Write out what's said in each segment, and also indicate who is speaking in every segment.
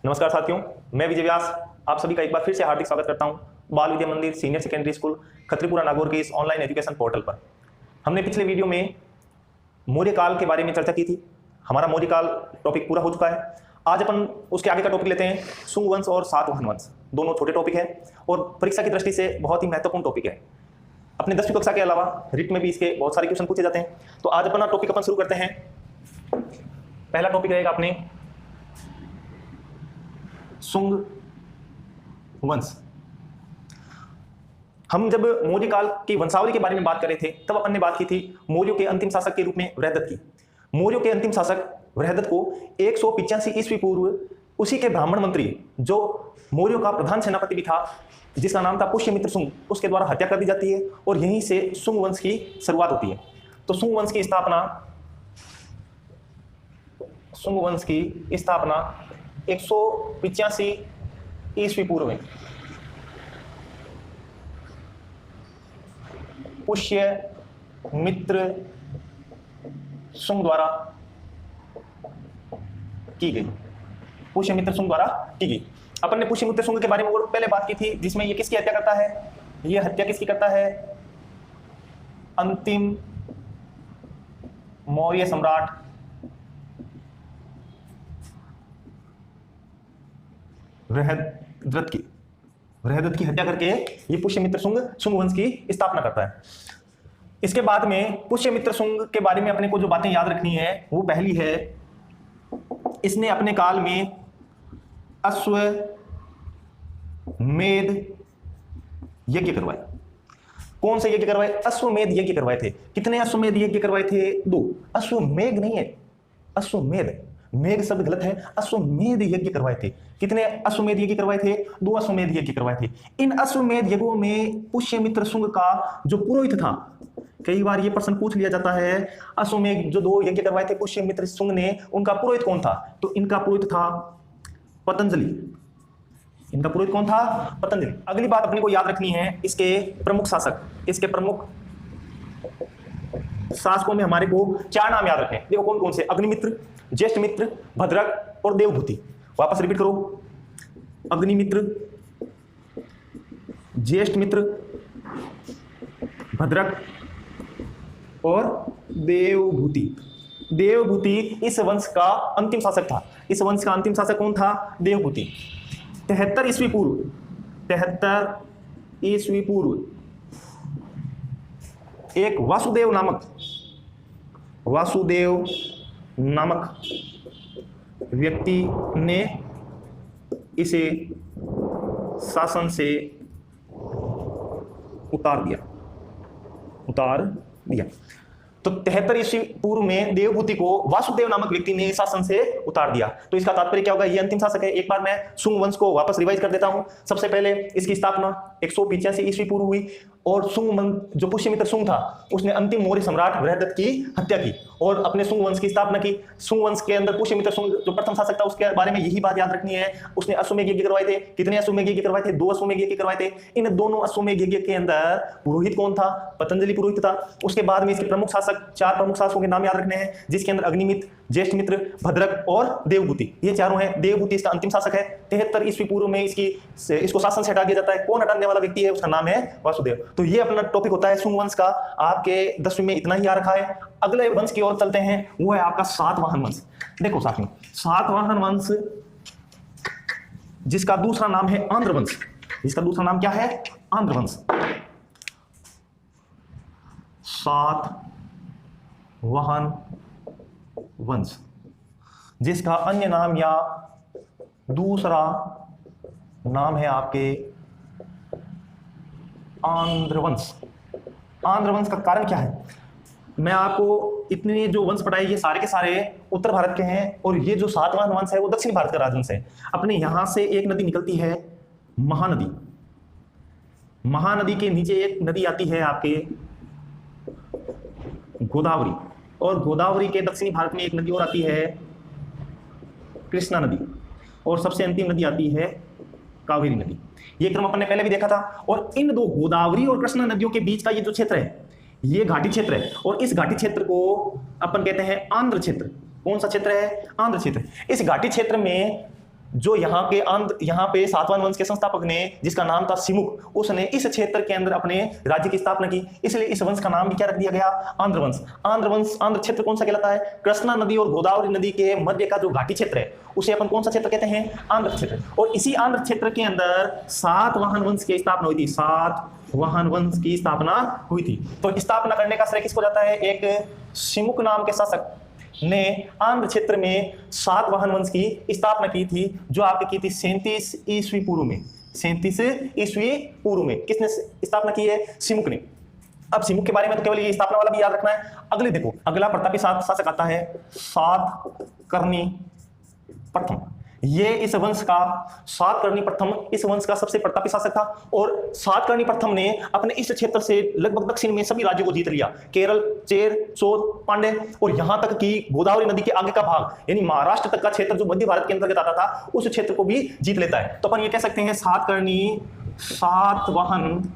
Speaker 1: नमस्कार साथियों, मैं विजय व्यास आप सभी का एक बार फिर से हार्दिक स्वागत करता हूं बाल विद्या मंदिर सीनियर सेकेंडरी स्कूल खत्रीपुरा नागौर के इस ऑनलाइन एजुकेशन पोर्टल पर। हमने पिछले वीडियो में मौर्य काल के बारे में चर्चा की थी। हमारा मौर्य काल टॉपिक पूरा हो चुका है। आज अपन उसके आगे का टॉपिक लेते हैं, सुंग वंश और सातवाहन वंश। दोनों छोटे टॉपिक है और परीक्षा की दृष्टि से बहुत ही महत्वपूर्ण टॉपिक है। अपने 10वीं कक्षा के अलावा रिट में भी इसके बहुत सारे क्वेश्चन पूछे जाते हैं। तो आज अपना टॉपिक अपन शुरू करते हैं। पहला टॉपिक रहेगा अपने सुंग वंश। हम जब मौर्य काल की वंशावली के बारे में बात कर रहे थे तब अपन ने बात की थी मौर्यों के अंतिम शासक के रूप में वृहदत्त की। मौर्यों के अंतिम शासक वृहदत्त को 185 ईस्वी पूर्व उसी के ब्राह्मण मंत्री जो मौर्यों का प्रधान सेनापति भी था, जिसका नाम था पुष्यमित्र सुंग, उसके द्वारा हत्या कर दी जाती है और यहीं से सुंग वंश की शुरुआत होती है। तो सुंग वंश की स्थापना 185 ईस्वी पूर्व में पुष्यमित्र सुंग द्वारा की गई। पुष्यमित्र सुंग द्वारा की गई। अपन ने पुष्यमित्र सुंग के बारे में और पहले बात की थी, जिसमें ये किसकी हत्या करता है? ये हत्या किसकी करता है? अंतिम मौर्य सम्राट वृहदत्त की हत्या करके ये पुष्यमित्र सुंग वंश की स्थापना करता है। इसके बाद में पुष्यमित्र सुंग के बारे में अपने को जो बातें याद रखनी है वो पहली है, इसने अपने काल में अश्वमेध यज्ञ करवाए। कौन से यज्ञ करवाए? अश्वमेध यज्ञ करवाए थे। कितने अश्वमेध यज्ञ करवाए थे? 2। अश्वमेध नहीं है, अश्वमेध, मेघ शब्द गलत है। अश्वमेध यज्ञ करवाए थे। कितने अश्वमेध यज्ञ करवाए थे? 2 अश्वमेध यज्ञ करवाए थे। इन अश्वमेध यज्ञों में पुष्यमित्र सुंग का जो पुरोहित था, कई बार ये प्रश्न पूछ लिया जाता है, अश्वमेध जो 2 यज्ञ करवाए थे पुष्यमित्र सुंग ने, उनका पुरोहित कौन था? तो इनका पुरोहित था पतंजलि। इनका पुरोहित कौन था? पतंजलि। अगली बात अपने को याद रखनी है, इसके प्रमुख शासक, इसके प्रमुख शासकों में हमारे को 4 नाम याद रखने। देखो कौन कौन से? अग्निमित्र, ज्येष्ठमित्र, भद्रक और देवभूति। वापस रिपीट करो, अग्निमित्र, ज्येष्ठमित्र, भद्रक और देवभूति। देवभूति इस वंश का अंतिम शासक था। इस वंश का अंतिम शासक कौन था? देवभूति। 73 ईस्वी पूर्व एक वासुदेव नामक व्यक्ति ने इसे शासन से उतार दिया। तो 73 ईस्वी पूर्व में देवभूति को वासुदेव नामक व्यक्ति ने शासन से उतार दिया। तो इसका तात्पर्य क्या होगा? ये अंतिम शासक है। एक बार मैं सुंग वंश को वापस रिवाइज कर देता हूं। सबसे पहले इसकी स्थापना 185 ईस्वी पूर्व हुई और सुंग वंश जो पुष्यमित्र सुंग था उसने अंतिम मौर्य सम्राट वृहदत्त की हत्या की और अपने सुंग वंश की स्थापना की। सुंग वंश के अंदर पुष्यमित्र सुंग जो प्रथम शासक था उसके बारे में यही बात याद रखनी है। उसने अश्वमेध यज्ञ करवाए थे। कितने अश्वमेध यज्ञ करवाए थे? 2 अश्वमेध यज्ञ करवाए थे। इन दोनों अश्वमेध यज्ञ के अंदर पुरोहित कौन था? पतंजलि पुरोहित था। उसके बाद में इसके प्रमुख शासक, 4 प्रमुख शासकों के नाम याद रखने हैं, जिसके अंदर अग्निमित्र, ज्येष्ठमित्र, भद्रक और देवभूति, ये चारों हैं। देवभूति इसका अंतिम शासक है। 73 ईस्वी पूर्व में इसको शासन से हटा दिया जाता है। कौन हटाने वाला व्यक्ति है? उसका नाम है वासुदेव। तो ये अपना टॉपिक होता है सुंग वंश का। आपके 10वीं में इतना ही आ रखा है। अगले वंश की ओर चलते हैं, वो है आपका सातवाहन वंश। देखो साथियों, सातवाहन वंश जिसका दूसरा नाम है आंध्र वंश। इसका दूसरा नाम क्या है? आंध्र वंश। सातवाहन वंश जिसका अन्य नाम या दूसरा नाम है आपके आंध्र वंश। आंध्र वंश का कारण क्या है? मैं आपको इतने जो वंश पढ़ाए ये सारे के सारे उत्तर भारत के हैं और ये जो सातवाहन वंश है वो दक्षिण भारत का राजवंश है। अपने यहां से एक नदी निकलती है, महानदी। महानदी के नीचे एक नदी आती है आपके गोदावरी, और गोदावरी के दक्षिणी भारत में एक नदी और आती है कृष्णा नदी, और सबसे अंतिम नदी आती है कावेरी नदी। ये क्रम अपन ने पहले भी देखा था। और इन 2 गोदावरी और कृष्णा नदियों के बीच का ये जो क्षेत्र है ये घाटी क्षेत्र है और इस घाटी क्षेत्र को अपन कहते हैं आंध्र क्षेत्र। कौन सा क्षेत्र है? आंध्र क्षेत्र। इस घाटी क्षेत्र में जो यहाँ पे सातवाहन वंश के संस्थापक ने, जिसका नाम था सिमुक, उसने इस क्षेत्र के अंदर अपने राज्य की स्थापना की, इसलिए इस वंश का नाम भी क्या रख दिया गया, आंध्र वंश। आंध्र क्षेत्र कौन सा कहलाता है, कृष्णा नदी और गोदावरी नदी के मध्य का जो घाटी क्षेत्र है उसे अपन कौन सा क्षेत्र कहते हैं, आंध्र क्षेत्र। और इसी आंध्र क्षेत्र के अंदर सातवाहन वंश की स्थापना हुई थी, सातवाहन वंश की स्थापना हुई थी। तो स्थापना करने का श्रेय किसको जाता है, एक सिमुक नाम के शासक ने आंध्र क्षेत्र में सातवाहन वंश की स्थापना की थी, जो आपने की थी 37 ईस्वी पूर्व में। 37 ईस्वी पूर्व में किसने स्थापना की है, सिमुक ने। अब सिमुक के बारे में तो केवल ये स्थापना वाला भी याद रखना है। अगले देखो, अगला प्रतापी शासक आता है सातकर्णी प्रथम। ये इस वंश का, सातकर्णी प्रथम इस वंश का सबसे प्रतापी शासक था। और सातकर्णी प्रथम ने अपने इस क्षेत्र से लगभग दक्षिण में सभी राज्यों को जीत लिया, केरल, चेर, चोल, पांड्य, और यहां तक कि गोदावरी नदी के आगे का भाग यानी महाराष्ट्र तक का क्षेत्र जो मध्य भारत के अंतर्गत आता था, उस क्षेत्र को भी जीत लेता है। तो अपन ये कह सकते हैं सातकर्णी सातवाहन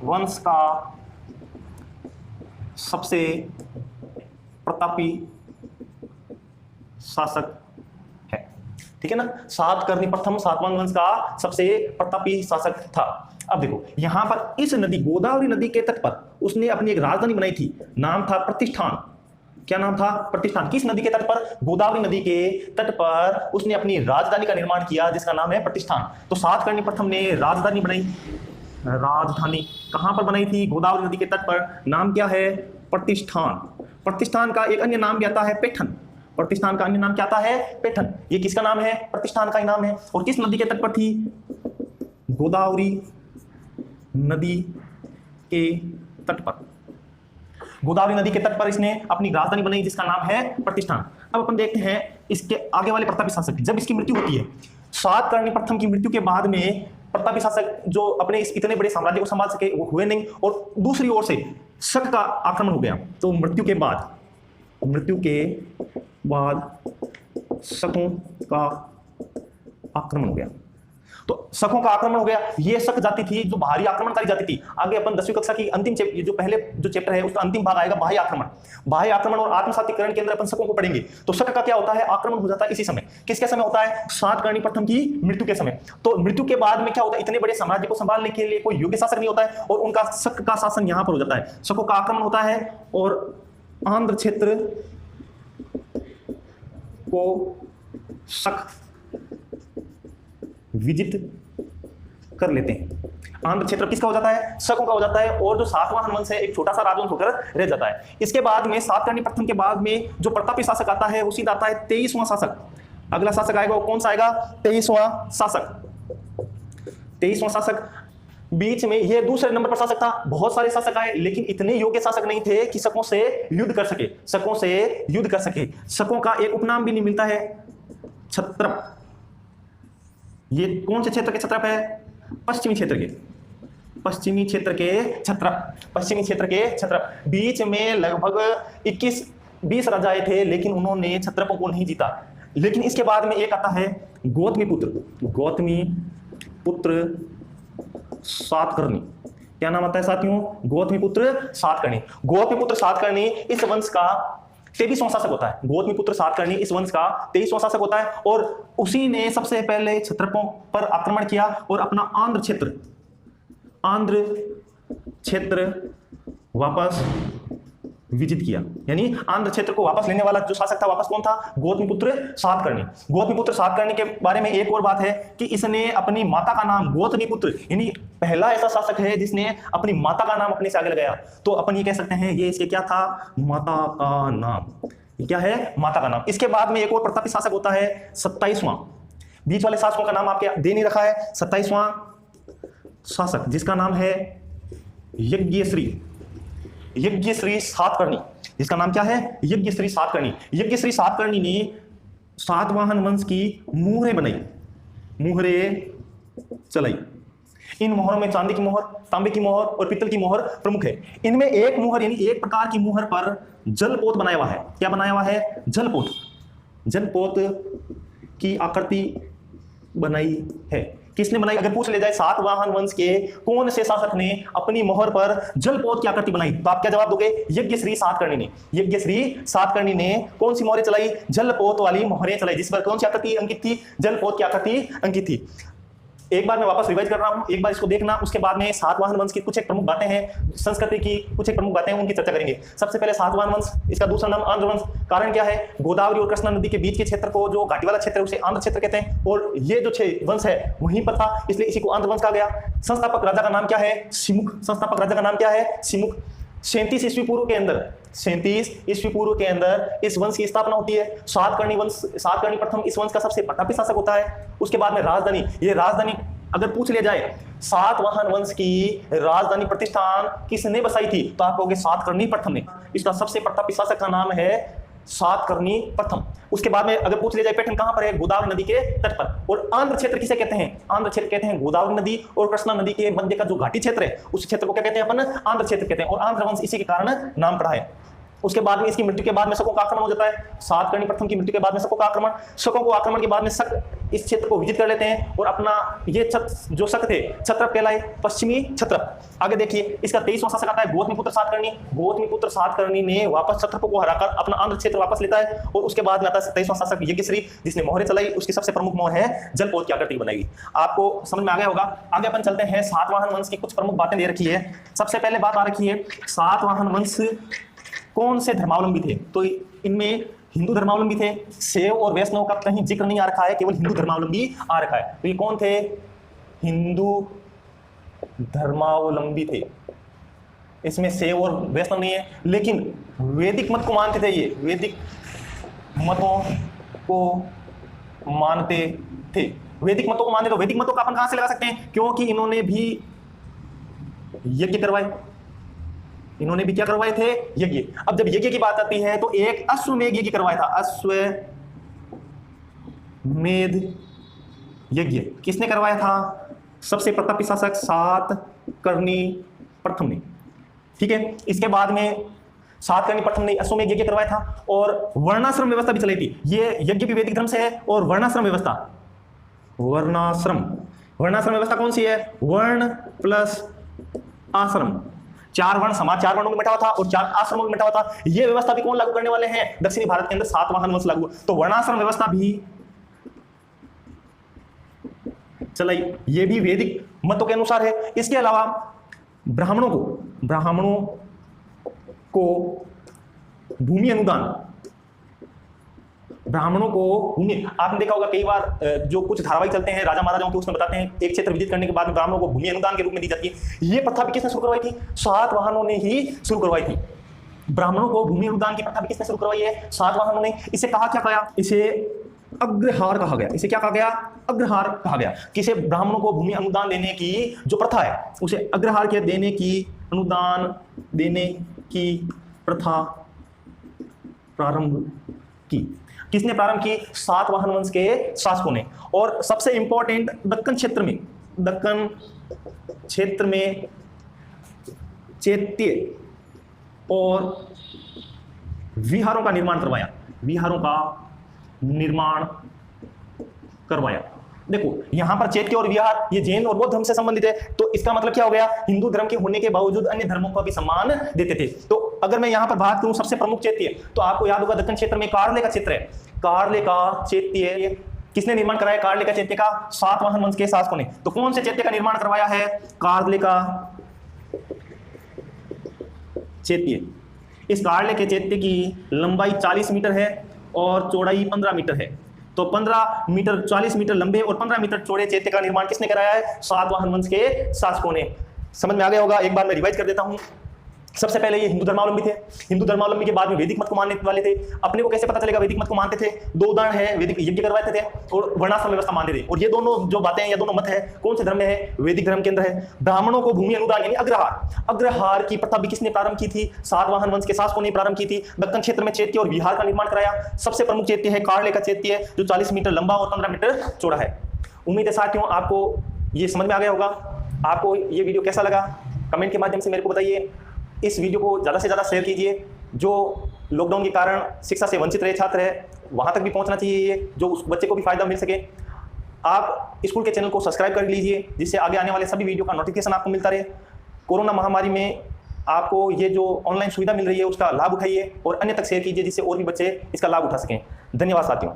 Speaker 1: वंश का सबसे प्रतापी शासक है, ठीक है ना। सातकर्णी प्रथम सातवाहन वंश का सबसे प्रतापी शासक था। अब देखो यहां पर इस नदी गोदावरी नदी के तट पर उसने अपनी एक राजधानी बनाई थी, नाम था प्रतिष्ठान। क्या नाम था, प्रतिष्ठान। किस नदी के तट पर, गोदावरी नदी के तट पर उसने अपनी राजधानी का निर्माण किया, जिसका नाम है प्रतिष्ठान। तो सातकर्णी प्रथम ने राजधानी बनाई, राजधानी कहां पर बनाई थी, गोदावरी नदी के तट पर, नाम क्या है, प्रतिष्ठान। प्रतिष्ठान का एक अन्य नाम भी आता है पैठन। प्रतिष्ठान का अन्य नाम क्या आता है, पैठन। ये किसका नाम है, प्रतिष्ठान का ही नाम है। और किस नदी के तट पर थी, गोदावरी नदी के तट पर। गोदावरी नदी के तट पर इसने अपनी राजधानी बनाई, जिसका नाम है प्रतिष्ठान। अब अपन देखते हैं इसके आगे वाले प्रतापी शासक। जब इसकी मृत्यु होती है, सातकर्णी प्रथम की मृत्यु के बाद में प्रतापी शासक जो अपने इस इतने बड़े साम्राज्य को संभाल सके वो हुए नहीं, और दूसरी ओर से शक का आक्रमण हो गया। तो मृत्यु के बाद शकों का आक्रमण हो गया। तो शकों का आक्रमण हो गया। ये शक जाति थी जो बाहरी आक्रमणकारी जाति थी। आगे अपन 10वीं कक्षा की अंतिम जो पहले जो चैप्टर है उसका अंतिम भाग आएगा, बाह्य आक्रमण। बाह्य आक्रमण और आत्मसातीकरण के अंदर अपन शकों को पढ़ेंगे। तो शक का क्या होता है, आक्रमण हो जाता है इसी समय। किसके समय होता है, सातकर्णी प्रथम की मृत्यु के समय। तो मृत्यु के बाद में क्या होता है, इतने बड़े साम्राज्य को संभालने के लिए कोई योग्य शासक नहीं होता है, और उनका शक का शासन यहां पर हो जाता है। शकों का आक्रमण होता है और आंध्र क्षेत्र को शक विजित कर लेते हैं। आंध्र क्षेत्र किसका हो जाता है, शकों का हो जाता है। और जो सातवाहन वंश है एक छोटा सा राजवंश होकर रह जाता है। इसके बाद में सातकर्णी प्रथम के बाद में जो प्रतापी शासक आता है उसी आता है 23वां शासक। अगला शासक आएगा वो कौन सा आएगा, 23वां शासक। 23वां शासक बीच में ये दूसरे नंबर पर शासक था। बहुत सारे शासक आए लेकिन इतने योग्य शासक नहीं थे कि शकों से युद्ध कर सके, शकों से युद्ध कर सके। शकों का एक उपनाम भी नहीं मिलता है, क्षत्रप। ये कौन से क्षेत्र के क्षत्रप है, पश्चिमी क्षेत्र के, पश्चिमी क्षेत्र के क्षत्रप, पश्चिमी क्षेत्र के क्षत्रप। बीच में लगभग 21-20 राजाएं थे लेकिन उन्होंने क्षत्रपों को नहीं जीता। लेकिन इसके बाद में एक आता है गौतमी पुत्र सातकर्णी। क्या नाम आता है साथियों, गौतमी पुत्र सातकर्णी। गौतमी पुत्र सातकर्णी इस वंश का 23वां शासक होता है। गौतमी पुत्र सातकर्णी इस वंश का 23वां शासक होता है और उसी ने सबसे पहले क्षत्रपों पर आक्रमण किया और अपना आंध्र क्षेत्र वापस विजित किया। यानी आंध्र क्षेत्र को वापस लेने वाला जो शासक था वापस कौन था, गौतमीपुत्र सातकर्णी। गौतमीपुत्र सातकर्णी के बारे में एक और बात है कि इसने अपनी माता का नाम गौतमीपुत्र, यानी पहला ऐसा शासक है जिसने अपनी माता का नाम अपने से आगे लगाया। तो अपन ये कह सकते हैं ये इसके क्या था, माता का नाम। ये क्या है, माता का नाम। इसके बाद में एक और प्रतापी शासक होता है 27वां। बीच वाले शासकों का नाम आपके दे नहीं रखा है। 27वां शासक जिसका नाम है यज्ञश्री सातकर्णी, जिसका नाम क्या है, यज्ञश्री सातकर्णी। यज्ञश्री सातकर्णी ने सातवाहन वंश की मुहरें चलाई। इन मोहरों में चांदी की मोहर, तांबे की मोहर और पीतल की मोहर प्रमुख है। इनमें एक मोहर यानी एक प्रकार की मोहर पर जलपोत बनाया हुआ है। क्या बनाया हुआ है, जलपोत की आकृति बनाई है। किसने बनाई? अगर पूछ ले जाए सातवाहन वंश के कौन से शासक ने अपनी मोहर पर जलपोत की आकृति बनाई, तो आप क्या जवाब दोगे? यज्ञश्री सातकर्णी ने। यज्ञश्री सातकर्णी ने कौन सी मोहरें चलाई? जलपोत वाली मोहरें चलाई, जिस पर कौन सी आकृति अंकित थी? जलपोत की आकृति अंकित थी। एक बार मैं वापस रिवाइज कर रहा हूं, एक बार इसको देखना, उसके बाद में सातवाहन वंश की कुछ एक प्रमुख बातें हैं, संस्कृति की कुछ एक प्रमुख बातें हैं, उनकी चर्चा करेंगे। सबसे पहले सातवाहन वंश, इसका दूसरा नाम आंध्र वंश। कारण क्या है? गोदावरी और कृष्णा नदी के बीच के क्षेत्र को, जो घाटी वाला क्षेत्र है, उसे आंध्र क्षेत्र कहते हैं, और ये जो वंश है वहीं पर था, इसलिए इसी को आंध्र वंश कहा गया। संस्थापक राजा का नाम क्या है? सिमुख। संस्थापक राजा का नाम क्या है? सिमुख। 37 ईस्वी पूर्व के अंदर, 37 ईस्वी पूर्व के अंदर इस वंश की स्थापना होती है। सातकर्णी वंश, सातकर्णी प्रथम इस वंश का सबसे प्रतापी शासक होता है। उसके बाद में राजधानी, ये राजधानी अगर पूछ लिया जाए सातवाहन वंश की राजधानी प्रतिष्ठान किसने बसाई थी, तो आप कहोगे सातकर्णी प्रथम ने। इसका सबसे प्रतापी शासक का नाम है सातकर्णी प्रथम। उसके बाद में अगर पूछ लिया जाए पैटर्न कहां पर है? गोदावरी नदी के तट पर। और आंध्र क्षेत्र किसे कहते हैं? आंध्र क्षेत्र कहते हैं गोदावरी नदी और कृष्णा नदी के मध्य का जो घाटी क्षेत्र है, उस क्षेत्र को क्या कहते हैं? अपन आंध्र क्षेत्र कहते हैं, और आंध्र वंश इसी के कारण नाम पड़ा है। उसके बाद में इसकी मृत्यु के बाद में शकों का आक्रमण हो जाता है। सातकर्णी प्रथम की मृत्यु के बाद में शकों का आक्रमण, शकों को आक्रमण के बाद में शक इस क्षेत्र को विजित कर लेते हैं और अपना ये जो शक थे क्षत्रप कहलाए, पश्चिमी क्षत्रप। आगे देखिए, इसका 23वां शासक आता है गौतमीपुत्र सातकर्णी। गौतमीपुत्र सातकर्णी ने वापस क्षत्रपों को हराकर अपना आंध्र क्षेत्र वापस लेता है, और उसके बाद में आता है 27वां शासक यज्ञश्री, जिसने मोहरें चलाई। उसकी सबसे प्रमुख मोहर है जलपोत की आकृति बनाई। आपको समझ में आ गया होगा। आगे अपन चलते हैं, सातवाहन वंश की कुछ प्रमुख बातें दे रखी है। सबसे पहले बात आ रखी है सातवाहन वंश कौन से धर्मावलंबी थे, तो इनमें हिंदू धर्मावलंबी थे। शैव और वैष्णव का कहीं जिक्र नहीं आ रखा है, केवल हिंदू धर्मावलंबी आ रखा है। तो ये कौन थे? हिंदू धर्मावलंबी थे। इसमें शैव और वैष्णव नहीं है, लेकिन वैदिक मत को मानते थे। ये वैदिक मतों को मानते थे। वैदिक मतों को मानते, तो वैदिक मतों का अपन कहां से लगा सकते हैं? क्योंकि इन्होंने भी यज्ञ करवाए। इन्होंने भी क्या करवाए थे? यज्ञ। अब जब यज्ञ की बात आती है तो एक अश्वमेध यज्ञ करवाया था। अश्वमेध यज्ञ किसने करवाया था? सबसे प्रतापी शासक सातकर्णी प्रथम ने। ठीक है, इसके बाद में सातकर्णी प्रथम ने अश्वमेध यज्ञ करवाया था, और वर्णाश्रम व्यवस्था भी चलाई थी। ये यज्ञ भी वैदिक धर्म से है, और वर्णाश्रम व्यवस्था, वर्णाश्रम व्यवस्था कौन सी है? वर्ण प्लस आश्रम। 4 वर्ण समाज 4 वर्णों में बैठा हुआ था और 4 आश्रमों में बैठा हुआ था। यह व्यवस्था भी कौन लागू करने वाले हैं? दक्षिणी भारत के अंदर सातवाहन वंश लागू। तो वर्णाश्रम व्यवस्था भी चलाई, ये भी वैदिक मतों के अनुसार है। इसके अलावा ब्राह्मणों को भूमि अनुदान, ब्राह्मणों को भूमि, आपने देखा होगा कई बार जो कुछ धारावाहिक चलते हैं राजा महाराजाओं के, उसमें बताते हैं एक क्षेत्र विजित करने के बाद में ब्राह्मणों को भूमि अनुदान के रूप में दी जाती है। ये प्रथा भी किसने शुरू करवाई थी? सातवाहनों ने ही शुरू करवाई थी। ब्राह्मणों को भूमि अनुदान की प्रथा भी किसने शुरू करवाई है? सातवाहनों ने। इसे कहा क्या गया? इसे अग्रहार कहा गया। इसे क्या कहा गया? अग्रहार कहा गया। किसे? ब्राह्मणों को भूमि अनुदान देने की जो प्रथा है उसे अग्रहार के देने की, अनुदान देने की प्रथा प्रारंभ की। किसने प्रारंभ की? सातवाहन वंश के शासकों ने। और सबसे इंपॉर्टेंट, दक्कन क्षेत्र में चैत्य और विहारों का निर्माण करवाया। देखो यहां पर चैत्य और विहार ये जैन और बौद्ध धर्म से संबंधित है, तो इसका मतलब क्या हो गया? हिंदू धर्म के होने के बावजूद अन्य धर्मों को भी सम्मान देते थे। तो अगर मैं यहां पर बात करूं सबसे प्रमुख चैत्य, तो आपको याद होगा दक्कन क्षेत्र में कार्ले का क्षेत्र है। कार्ले का चैत्य किसने निर्माण कराया? कार्ले का चैत्य का सातवाहन वंश के शासकों ने। तो कौन से चैत्य का निर्माण करवाया है? कार्ले का चैत्य। इस कार्ले के चैत्य की लंबाई 40 मीटर है और चौड़ाई 15 मीटर है। तो 15 मीटर, 40 मीटर लंबे और 15 मीटर चौड़े चैत्य का निर्माण किसने कराया है? सातवाहन वंश के शासकों ने। समझ में आ गया होगा। एक बार मैं रिवाइज कर देता हूं। सबसे पहले ये हिंदू धर्मावलंबी थे। हिंदू धर्मावलंबी के बाद में वैदिक मत को मानने वाले थे। अपने को कैसे पता चलेगा वैदिक मत को मानते थे? 2 उदाहरण है, वैदिक यज्ञ करवाते थे और वर्णाश्रम व्यवस्था मानते थे। और ये दोनों जो बातें हैं, ये दोनों मत है कौन से धर्म में है? वैदिक धर्म के अंदर है। ब्राह्मणों को भूमि अनुदान यानी अग्रहार की प्रथा भी किसने प्रारंभ की थी? सातवाहन वंश के शासकों ने प्रारंभ की थी। दक्कन क्षेत्र में चैत्य और विहार का निर्माण कराया। सबसे प्रमुख चैत्य है कार्ले का चैत्य, जो 40 मीटर लंबा और 15 मीटर चौड़ा है। उम्मीद है साथियों आपको ये समझ में आ गया होगा। आपको ये वीडियो कैसा लगा कमेंट के माध्यम से मेरे को बताइए। इस वीडियो को ज़्यादा से ज़्यादा शेयर कीजिए। जो लॉकडाउन के कारण शिक्षा से वंचित रहे छात्र है, वहाँ तक भी पहुँचना चाहिए ये, जो उस बच्चे को भी फायदा मिल सके। आप स्कूल के चैनल को सब्सक्राइब कर लीजिए, जिससे आगे आने वाले सभी वीडियो का नोटिफिकेशन आपको मिलता रहे। कोरोना महामारी में आपको ये जो ऑनलाइन सुविधा मिल रही है उसका लाभ उठाइए और अन्य तक शेयर कीजिए, जिससे और भी बच्चे इसका लाभ उठा सकें। धन्यवाद साथियों।